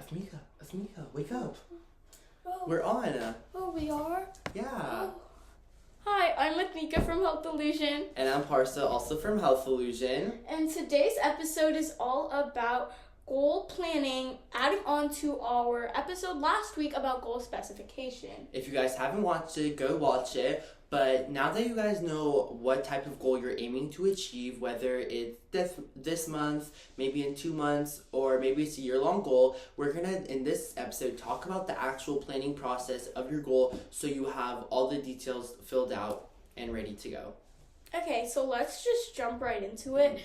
Asmika, wake up. Oh. We're on. Oh, we are? Yeah. Oh. Hi, I'm Athmika from Health Illusion. And I'm Parsa, also from Health Illusion. And today's episode is all about goal planning, adding on to our episode last week about goal specification. If you guys haven't watched it, go watch it. But now that you guys know what type of goal you're aiming to achieve, whether it's this month, maybe in 2 months, or maybe it's a year-long goal, we're going to, in this episode, talk about the actual planning process of your goal so you have all the details filled out and ready to go. Okay, so let's just jump right into it.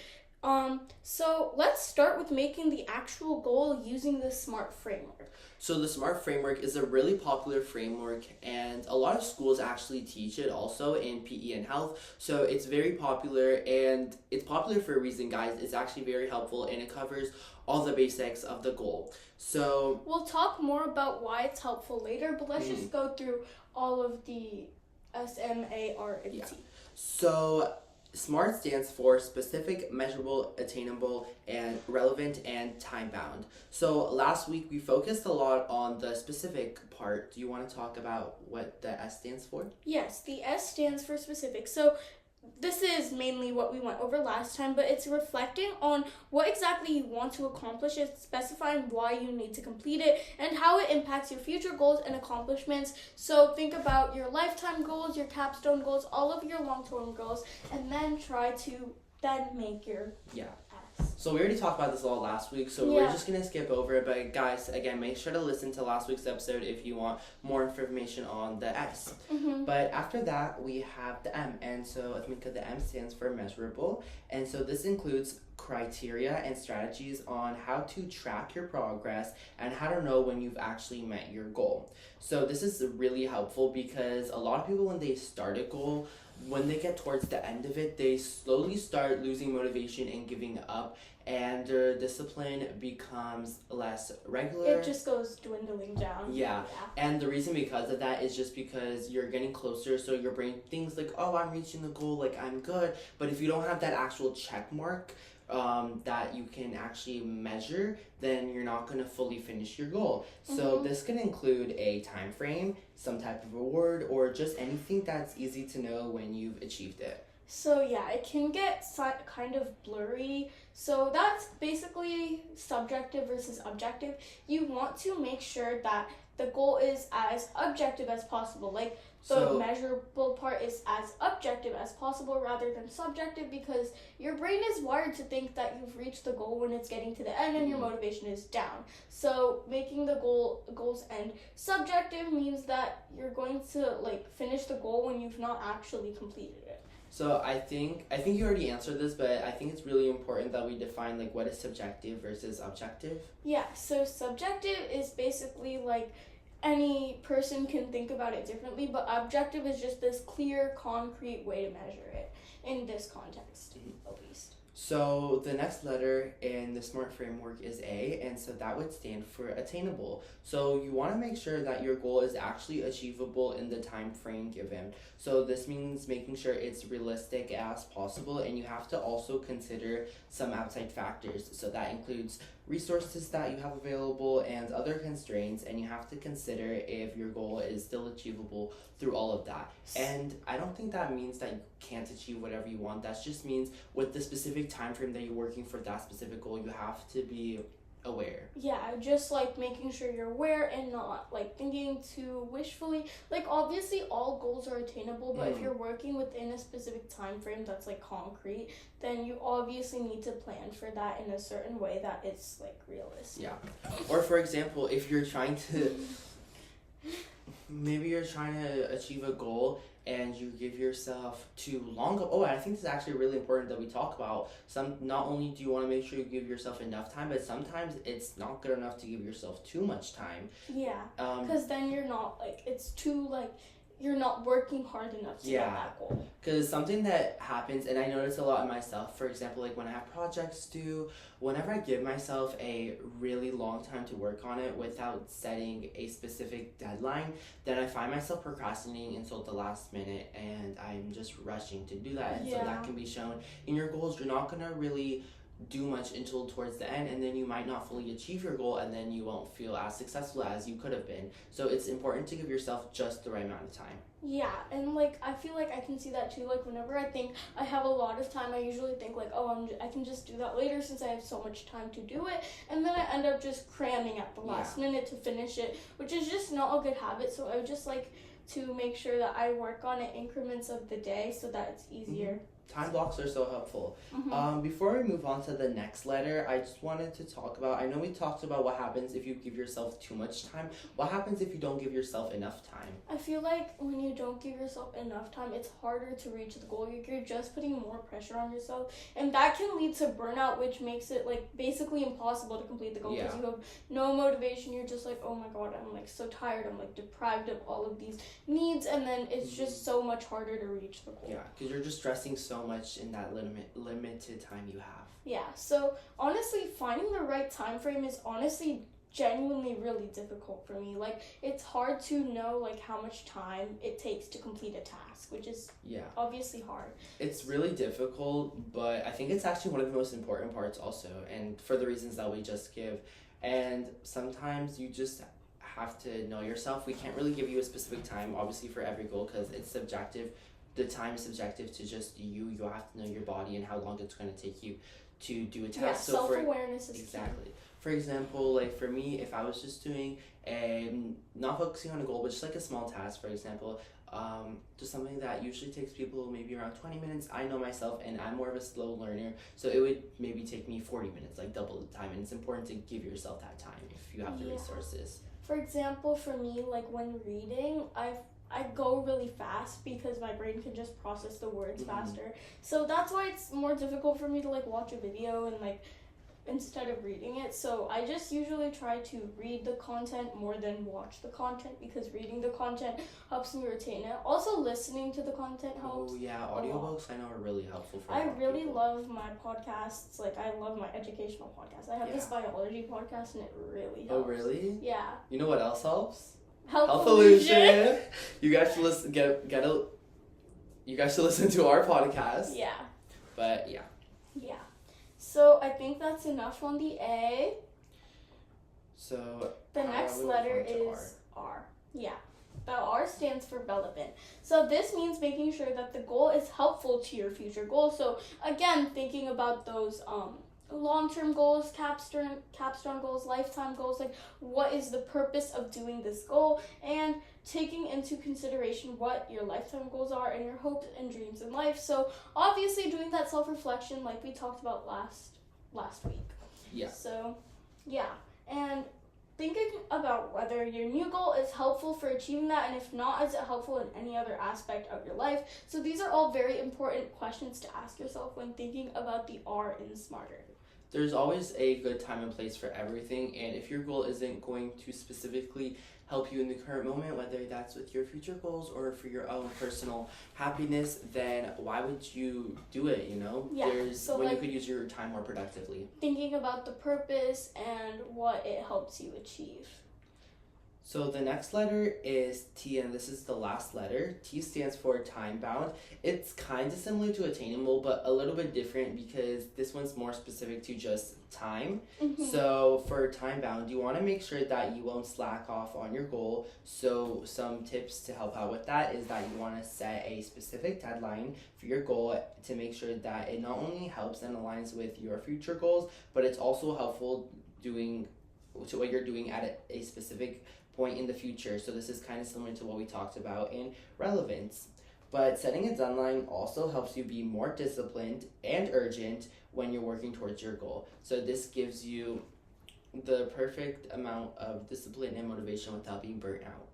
So let's start with making the actual goal using the SMART framework. So the SMART framework is a really popular framework, and a lot of schools actually teach it also in PE and health. So it's very popular, and it's popular for a reason, guys. It's actually very helpful, and it covers all the basics of the goal. So we'll talk more about why it's helpful later, but let's just go through all of the SMART. Yeah. So SMART stands for specific, measurable, attainable, and relevant and time-bound. So last week we focused a lot on the specific part. Do you want to talk about what the S stands for? Yes, the S stands for specific. So this is mainly what we went over last time, but it's reflecting on what exactly you want to accomplish. It's specifying why you need to complete it and how it impacts your future goals and accomplishments. So think about your lifetime goals, your capstone goals, all of your long-term goals, and then try to then make your S. So we already talked about this a lot last week, so we're just going to skip over it. But guys, again, make sure to listen to last week's episode if you want more information on the S. But after that, we have the M. And so, Athmika, the M stands for measurable. And so this includes criteria and strategies on how to track your progress and how to know when you've actually met your goal. So this is really helpful because a lot of people, when they start a goal, when they get towards the end of it, they slowly start losing motivation and giving up, and their discipline becomes less regular. It just goes dwindling down. Yeah. And the reason because of that is just because you're getting closer, so your brain thinks like, oh, I'm reaching the goal, like I'm good. But if you don't have that actual check mark that you can actually measure, then you're not going to fully finish your goal. So this can include a time frame, some type of reward, or just anything that's easy to know when you've achieved it. So yeah, it can get kind of blurry. So that's basically subjective versus objective. You want to make sure that the goal is as objective as possible. Like the measurable part is as objective as possible rather than subjective, because your brain is wired to think that you've reached the goal when it's getting to the end and your motivation is down. So making the goal's end subjective means that you're going to finish the goal when you've not actually completed it. So I think you already answered this, but I think it's really important that we define what is subjective versus objective. Yeah, so subjective is basically any person can think about it differently, but objective is just this clear, concrete way to measure it in this context, at least. So the next letter in the SMART framework is A, and so that would stand for attainable. So you want to make sure that your goal is actually achievable in the time frame given. So this means making sure it's realistic as possible, and you have to also consider some outside factors. So that includes resources that you have available and other constraints, and you have to consider if your goal is still achievable through all of that. And I don't think that means that you can't achieve whatever you want. That just means with the specific time frame that you're working for that specific goal, you have to be aware. Yeah, just making sure you're aware and not thinking too wishfully. Obviously all goals are attainable, but if you're working within a specific time frame that's concrete, then you obviously need to plan for that in a certain way that it's realistic. Yeah. Or for example, if you're trying to maybe you're trying to achieve a goal and you give yourself too long of, I think this is actually really important that we talk about. Not only do you want to make sure you give yourself enough time, but sometimes it's not good enough to give yourself too much time. Yeah, because then you're not it's too you're not working hard enough to get that goal. Because something that happens, and I notice a lot in myself, for example, when I have projects due, whenever I give myself a really long time to work on it without setting a specific deadline, then I find myself procrastinating until the last minute, and I'm just rushing to do that. And so that can be shown in your goals. You're not going to really do much until towards the end, and then you might not fully achieve your goal, and then you won't feel as successful as you could have been. So it's important to give yourself just the right amount of time. Yeah, and like I feel like I can see that too. Like whenever I think I have a lot of time, I usually think like, oh, I can just do that later since I have so much time to do it, and then I end up just cramming at the last minute to finish it, which is just not a good habit. So I would just like to make sure that I work on it increments of the day so that it's easier. Time blocks are so helpful. Before we move on to the next letter, I just wanted to talk about, I know we talked about what happens if you give yourself too much time. What happens if you don't give yourself enough time? I feel like when you don't give yourself enough time, it's harder to reach the goal. You're just putting more pressure on yourself, and that can lead to burnout, which makes it like basically impossible to complete the goal because you have no motivation. You're just like, oh my god, I'm like so tired. I'm like deprived of all of these needs, and then it's just so much harder to reach the goal. Yeah, because you're just stressing so much in that limited time you have. Yeah, so honestly, finding the right time frame is honestly genuinely really difficult for me. Like, it's hard to know like how much time it takes to complete a task, which is obviously hard. It's really difficult, but I think it's actually one of the most important parts also, and for the reasons that we just give. And sometimes you just have to know yourself. We can't really give you a specific time, obviously, for every goal because it's subjective. The time is subjective to just you. You have to know your body and how long it's going to take you to do a task. Yeah, so self-awareness is exactly. key. For example, like for me, if I was just doing not focusing on a goal, but just like a small task, for example, just something that usually takes people maybe around 20 minutes. I know myself, and I'm more of a slow learner, so it would maybe take me 40 minutes, like double the time. And it's important to give yourself that time if you have the resources. For example, for me, like when reading, I go really fast because my brain can just process the words faster. So that's why it's more difficult for me to like watch a video and like instead of reading it. So I just usually try to read the content more than watch the content because reading the content helps me retain it. Also listening to the content helps. Oh yeah, audiobooks I know are really helpful for I really love my podcasts. Like I love my educational podcast. I have this biology podcast and it really helps. Oh really? Yeah. You know what else helps? Healtholution. You guys should listen. You guys should listen to our podcast. Yeah. But yeah. Yeah. So I think that's enough on the A. So the next letter is R. Yeah. The R stands for relevant. So this means making sure that the goal is helpful to your future goals. So again, thinking about those long-term goals, capstone goals, lifetime goals, like what is the purpose of doing this goal, and taking into consideration what your lifetime goals are and your hopes and dreams in life. So obviously doing that self-reflection like we talked about last week. Yeah. So yeah, and thinking about whether your new goal is helpful for achieving that, and if not, is it helpful in any other aspect of your life? So these are all very important questions to ask yourself when thinking about the R in SMARTER. There's always a good time and place for everything, and if your goal isn't going to specifically help you in the current moment, whether that's with your future goals or for your own personal happiness, then why would you do it, you know? Yeah. You could use your time more productively. Thinking about the purpose and what it helps you achieve. So the next letter is T, and this is the last letter. T stands for time bound. It's kind of similar to attainable, but a little bit different because this one's more specific to just time. So for time bound, you want to make sure that you won't slack off on your goal. So some tips to help out with that is that you want to set a specific deadline for your goal to make sure that it not only helps and aligns with your future goals, but it's also helpful to what you're doing at a specific point in the future. So this is kind of similar to what we talked about in relevance. But setting a deadline also helps you be more disciplined and urgent when you're working towards your goal. So this gives you the perfect amount of discipline and motivation without being burnt out.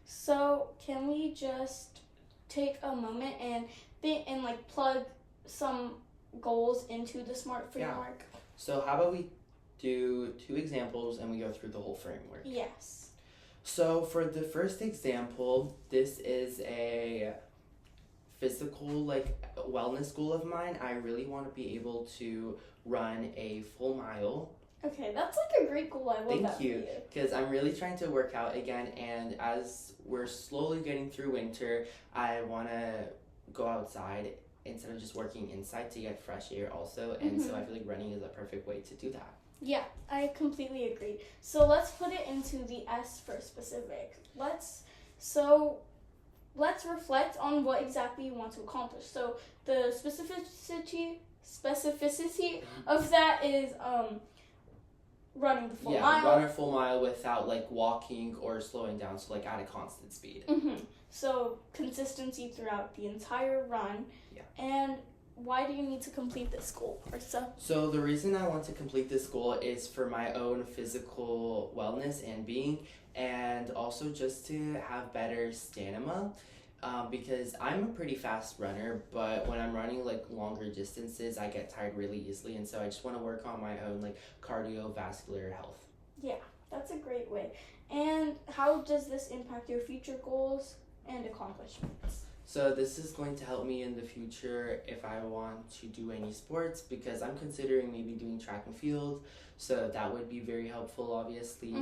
So can we just take a moment and think and like plug some goals into the SMART framework? Yeah. So how about we do 2 examples and we go through the whole framework? Yes. So for the first example, this is a physical wellness goal of mine. I really want to be able to run a full mile. Okay, that's like a great goal. I love that. Thank you, because I'm really trying to work out again, and as we're slowly getting through winter, I want to go outside instead of just working inside to get fresh air also. And so I feel like running is a perfect way to do that. Yeah, I completely agree. So let's put it into the S for specific. Let's reflect on what exactly you want to accomplish. So the specificity of that is running the full mile. Yeah, run a full mile without like walking or slowing down, so like at a constant speed. So consistency throughout the entire run. Yeah. And why do you need to complete this goal, Arsa? So the reason I want to complete this goal is for my own physical wellness and being, and also just to have better stamina. Because I'm a pretty fast runner, but when I'm running like longer distances, I get tired really easily, and so I just want to work on my own like cardiovascular health. Yeah, that's a great way. And how does this impact your future goals and accomplishments? So this is going to help me in the future if I want to do any sports, because I'm considering maybe doing track and field, so that would be very helpful, obviously.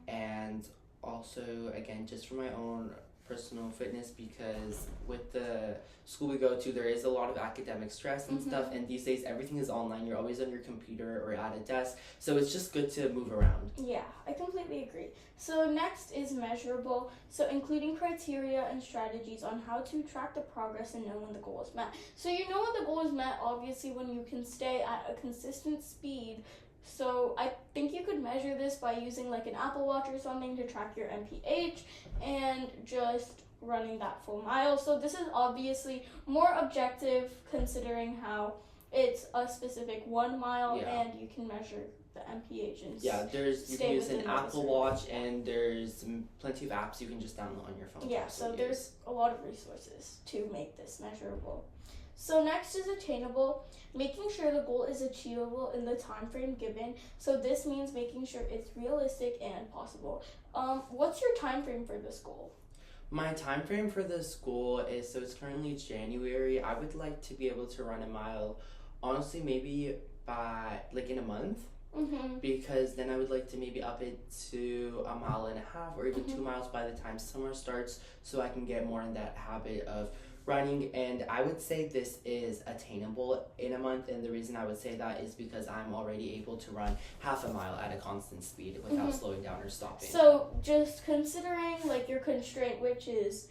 And also, again, just for my own personal fitness, because with the school we go to, there is a lot of academic stress and stuff, and these days everything is online. You're always on your computer or at a desk, so it's just good to move around. Yeah, I completely agree. So next is measurable, so including criteria and strategies on how to track the progress and know when the goal is met. So you know when the goal is met, obviously, when you can stay at a consistent speed. So I think you could measure this by using like an Apple Watch or something to track your MPH and just running that full mile. So this is obviously more objective considering how it's a specific 1 mile and you can measure the MPH and you can use an Apple Watch, and there's plenty of apps you can just download on your phone. Yeah, so there's a lot of resources to make this measurable. So next is attainable, making sure the goal is achievable in the time frame given. So this means making sure it's realistic and possible. What's your time frame for this goal? My time frame for this goal is, so it's currently January. I would like to be able to run a mile, honestly, maybe by like in a month. Because then I would like to maybe up it to 1.5 miles or even 2 miles by the time summer starts, so I can get more in that habit of running. And I would say this is attainable in a month, and the reason I would say that is because I'm already able to run 1/2 mile at a constant speed without slowing down or stopping. So just considering like your constraint, which is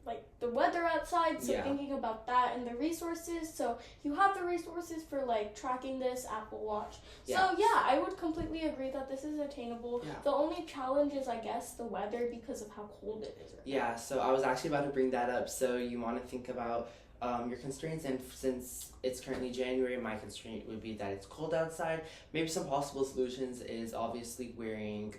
like the weather outside, so thinking about that and the resources. So you have the resources for like tracking this Apple Watch. So I would completely agree that this is attainable. The only challenge is, I guess, the weather because of how cold it is right now. So I was actually about to bring that up. So you want to think about your constraints, and since it's currently January, my constraint would be that it's cold outside. Maybe some possible solutions is obviously wearing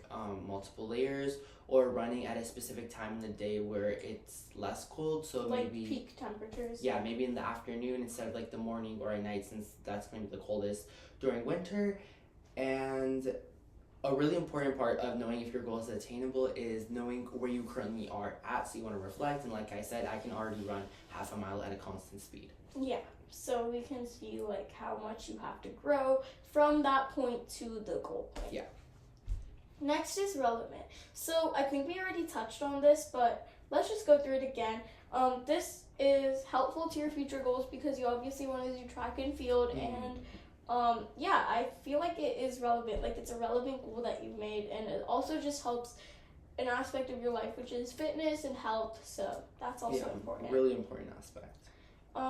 multiple layers, or running at a specific time in the day where it's less cold. So like maybe peak temperatures. Yeah, maybe in the afternoon instead of like the morning or at night, since that's going to be the coldest during winter. And a really important part of knowing if your goal is attainable is knowing where you currently are at. So you want to reflect, and like I said, I can already run 1/2 mile at a constant speed. Yeah, so we can see like how much you have to grow from that point to the goal point. Yeah. Next is relevant. So I think we already touched on this, but let's just go through it again. This is helpful to your future goals because you obviously want to do track and field, and I feel like it is relevant. Like, it's a relevant goal that you've made, and it also just helps an aspect of your life, which is fitness and health. So that's also important. Really important aspect.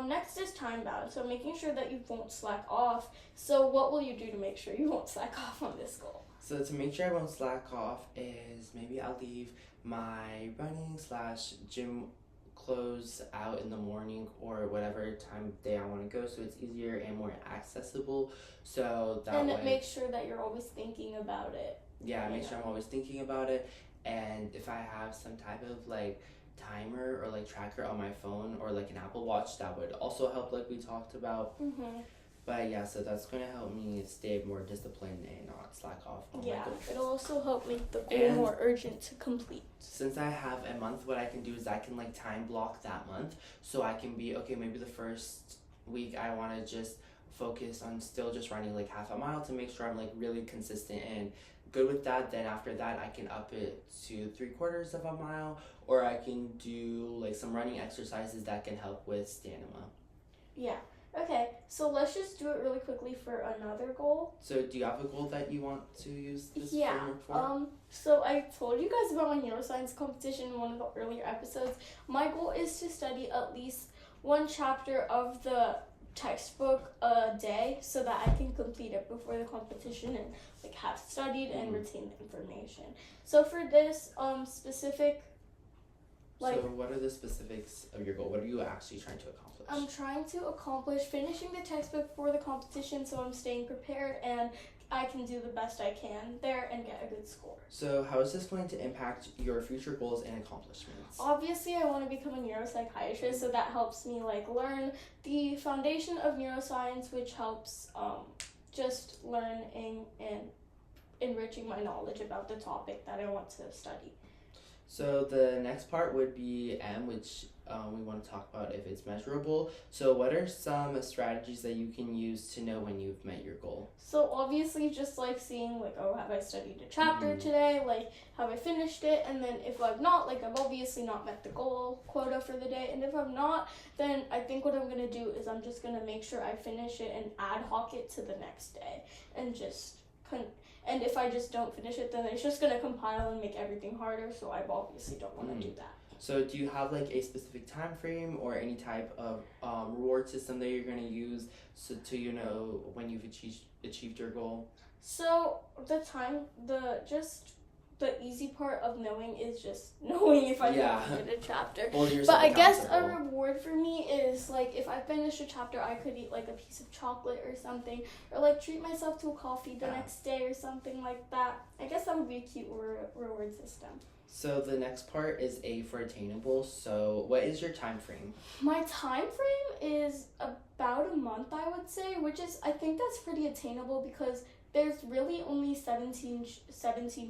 Next is time bound. So making sure that you won't slack off. So what will you do to make sure you won't slack off on this goal? So to make sure I won't slack off is maybe I'll leave my running/gym clothes out in the morning or whatever time of day I want to go, so it's easier and more accessible. So that way, it makes sure that you're always thinking about it. Yeah, make sure I'm always thinking about it. And if I have some type of like timer or like tracker on my phone or like an Apple Watch, that would also help, like we talked about. But yeah, so that's going to help me stay more disciplined and not slack off on my goal. It'll also help make the goal more urgent to complete. Since I have a month, what I can do is I can like time block that month, so I can be, okay, maybe the first week I want to just focus on still just running like 1/2 mile to make sure I'm like really consistent and good with that. Then after that, I can up it to 3/4 mile, or I can do like some running exercises that can help with stamina. Yeah. Okay, so let's just do it really quickly for another goal. So do you have a goal that you want to use this Yeah. framework for? So I told you guys about my neuroscience competition in one of the earlier episodes. My goal is to study at least one chapter of the textbook a day so that I can complete it before the competition and like have studied and retained information. So for this specific so what are the specifics of your goal? What are you actually trying to accomplish? I'm trying to accomplish finishing the textbook for the competition so I'm staying prepared and I can do the best I can there and get a good score. So how is this going to impact your future goals and accomplishments? Obviously, I want to become a neuropsychiatrist, so that helps me like learn the foundation of neuroscience, which helps just learning and enriching my knowledge about the topic that I want to study. So the next part would be M, which we want to talk about if it's measurable. So what are some strategies that you can use to know when you've met your goal? So obviously just like seeing like, oh, have I studied a chapter today? Like, have I finished it? And then if I've not, like I've obviously not met the goal quota for the day. And if I'm not, then I think what I'm going to do is I'm just going to make sure I finish it and ad hoc it to the next day. And just and if I just don't finish it, then it's just going to compile and make everything harder. So I obviously don't want to do that. So do you have like a specific time frame or any type of reward system that you're going to use to know when you've achieved your goal? So the easy part of knowing is just knowing if I completed a chapter. But I guess a reward for me is like if I finish a chapter, I could eat like a piece of chocolate or something, or like treat myself to a coffee the next day or something like that. I guess that would be a cute reward system. So the next part is A for attainable. So what is your time frame? My time frame is about a month, I would say, which is, I think that's pretty attainable because there's really only 17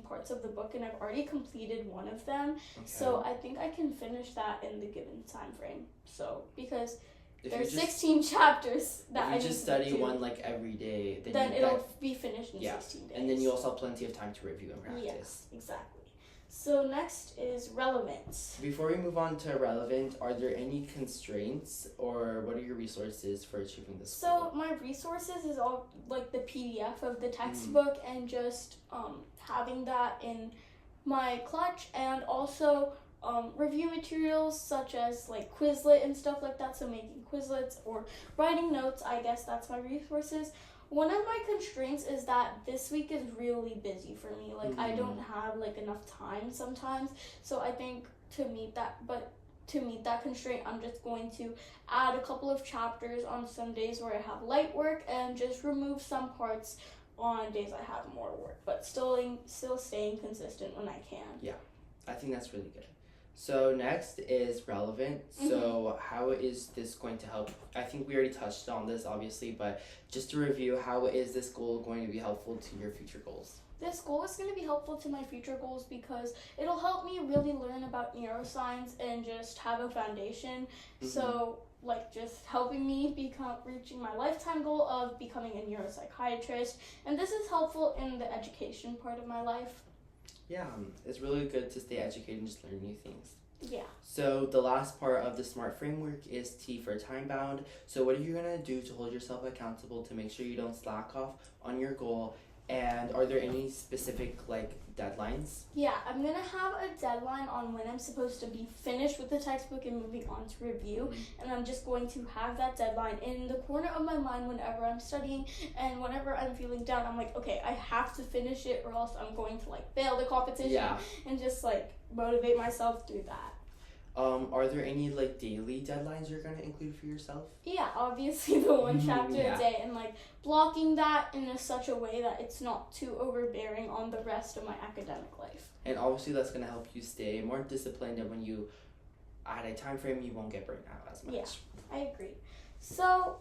parts of the book and I've already completed one of them. Okay. So I think I can finish that in the given time frame. So because there's 16 chapters that I need to do. If you just study one like every day, then it'll be finished in 16 days. And then you also have plenty of time to review and practice. Yes, exactly. So next is relevance. Before we move on to relevant, are there any constraints or what are your resources for achieving this goal? So my resources is all like the PDF of the textbook and just having that in my clutch and also review materials such as like Quizlet and stuff like that. So making Quizlets or writing notes, I guess that's my resources. One of my constraints is that this week is really busy for me. Like I don't have like enough time sometimes. So I think to meet that constraint, I'm just going to add a couple of chapters on some days where I have light work and just remove some parts on days I have more work, but still staying consistent when I can. Yeah, I think that's really good. So next is relevant. So how is this going to help? I think we already touched on this obviously, but just to review, how is this goal going to be helpful to your future goals? This goal is going to be helpful to my future goals because it'll help me really learn about neuroscience and just have a foundation. So like just helping me reaching my lifetime goal of becoming a neuropsychiatrist. And this is helpful in the education part of my life. Yeah, it's really good to stay educated and just learn new things. Yeah. So the last part of the SMART framework is T for time bound. So what are you going to do to hold yourself accountable to make sure you don't slack off on your goal? And are there any specific like deadlines? Yeah, I'm going to have a deadline on when I'm supposed to be finished with the textbook and moving on to review. And I'm just going to have that deadline in the corner of my mind whenever I'm studying and whenever I'm feeling down. I'm like, okay, I have to finish it or else I'm going to like fail the competition and just like motivate myself through that. Are there any like daily deadlines you're going to include for yourself? Yeah, obviously the one chapter a day and like blocking that in such a way that it's not too overbearing on the rest of my academic life. And obviously that's going to help you stay more disciplined, and when you add a time frame, you won't get burnt out as much. Yeah, I agree. So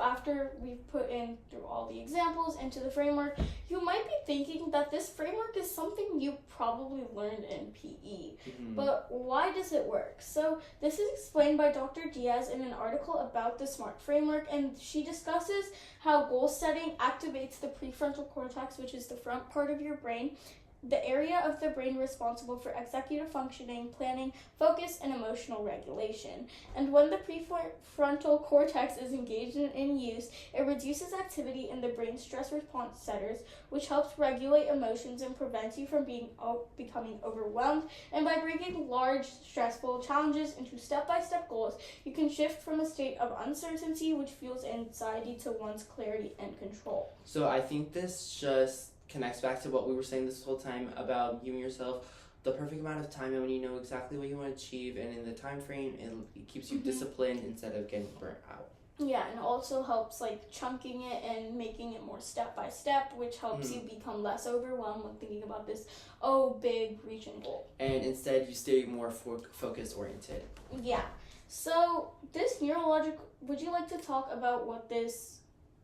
after we've put in through all the examples into the framework, you might be thinking that this framework is something you probably learned in PE. But why does it work? So this is explained by Dr. Diaz in an article about the SMART framework, and she discusses how goal setting activates the prefrontal cortex, which is the front part of your brain, the area of the brain responsible for executive functioning, planning, focus, and emotional regulation. And when the prefrontal cortex is engaged in use, it reduces activity in the brain's stress response centers, which helps regulate emotions and prevents you from becoming overwhelmed. And by breaking large, stressful challenges into step-by-step goals, you can shift from a state of uncertainty, which fuels anxiety, to one's clarity and control. So I think this just connects back to what we were saying this whole time about giving yourself the perfect amount of time, and when you know exactly what you want to achieve and in the time frame, it keeps you disciplined instead of getting burnt out. Yeah, and it also helps like chunking it and making it more step by step, which helps you become less overwhelmed when thinking about this big reaching goal. And instead you stay more focus oriented. Yeah. So this would you like to talk about what this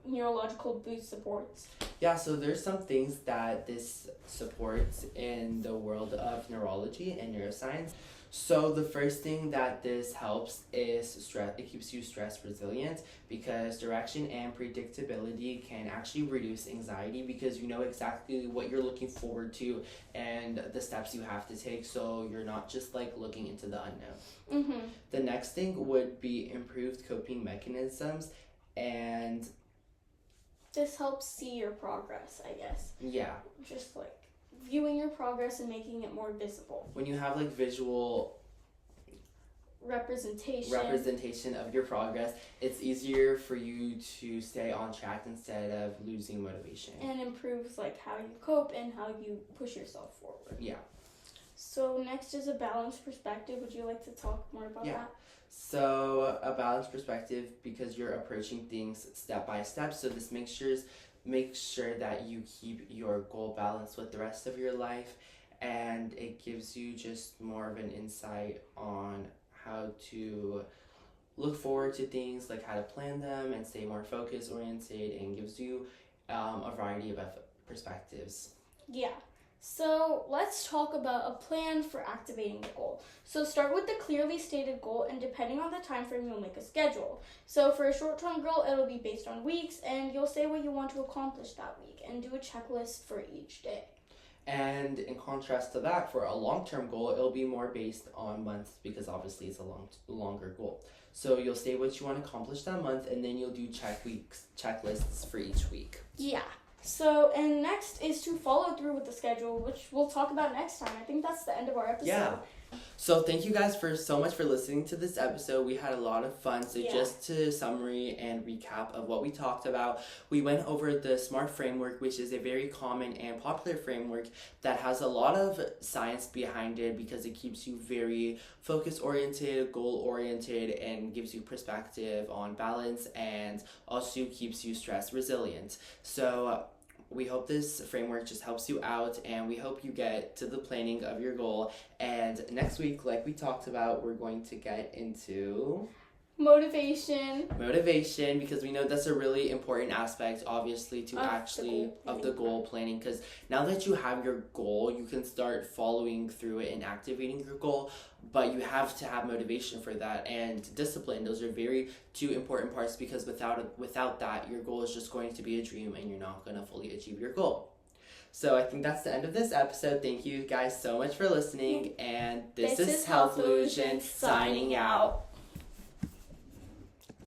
neurological boost supports? Yeah, so there's some things that this supports in the world of neurology and neuroscience. So the first thing that this helps is stress. It keeps you stress resilient because direction and predictability can actually reduce anxiety because you know exactly what you're looking forward to and the steps you have to take, so you're not just like looking into the unknown. The next thing would be improved coping mechanisms, and this helps see your progress, I guess. Yeah. Just like viewing your progress and making it more visible. When you have like visual representation of your progress, it's easier for you to stay on track instead of losing motivation. And improves like how you cope and how you push yourself forward. Yeah. So next is a balanced perspective. Would you like to talk more about that? So a balanced perspective, because you're approaching things step by step, so this makes sure that you keep your goal balanced with the rest of your life, and it gives you just more of an insight on how to look forward to things, like how to plan them and stay more focus oriented, and gives you a variety of perspectives. Yeah. So let's talk about a plan for activating the goal. So start with the clearly stated goal, and depending on the time frame, you'll make a schedule. So for a short-term goal, it'll be based on weeks, and you'll say what you want to accomplish that week and do a checklist for each day. And in contrast to that, for a long-term goal, it'll be more based on months because obviously it's a longer goal. So you'll say what you want to accomplish that month, and then you'll do checklists for each week. Yeah. So, and next is to follow through with the schedule, which we'll talk about next time. I think that's the end of our episode. Yeah. So thank you guys so much for listening to this episode. We had a lot of fun. So just to summary and recap of what we talked about, we went over the SMART framework, which is a very common and popular framework that has a lot of science behind it because it keeps you very focus-oriented, goal-oriented, and gives you perspective on balance, and also keeps you stress resilient. So we hope this framework just helps you out, and we hope you get to the planning of your goal. And next week, like we talked about, we're going to get into motivation, because we know that's a really important aspect, obviously, to the goal planning, because now that you have your goal, you can start following through it and activating your goal, but you have to have motivation for that and discipline. Those are two important parts, because without that, your goal is just going to be a dream and you're not going to fully achieve your goal. So I think that's the end of this episode. Thank you guys so much for listening, and this is Health Illusion signing out.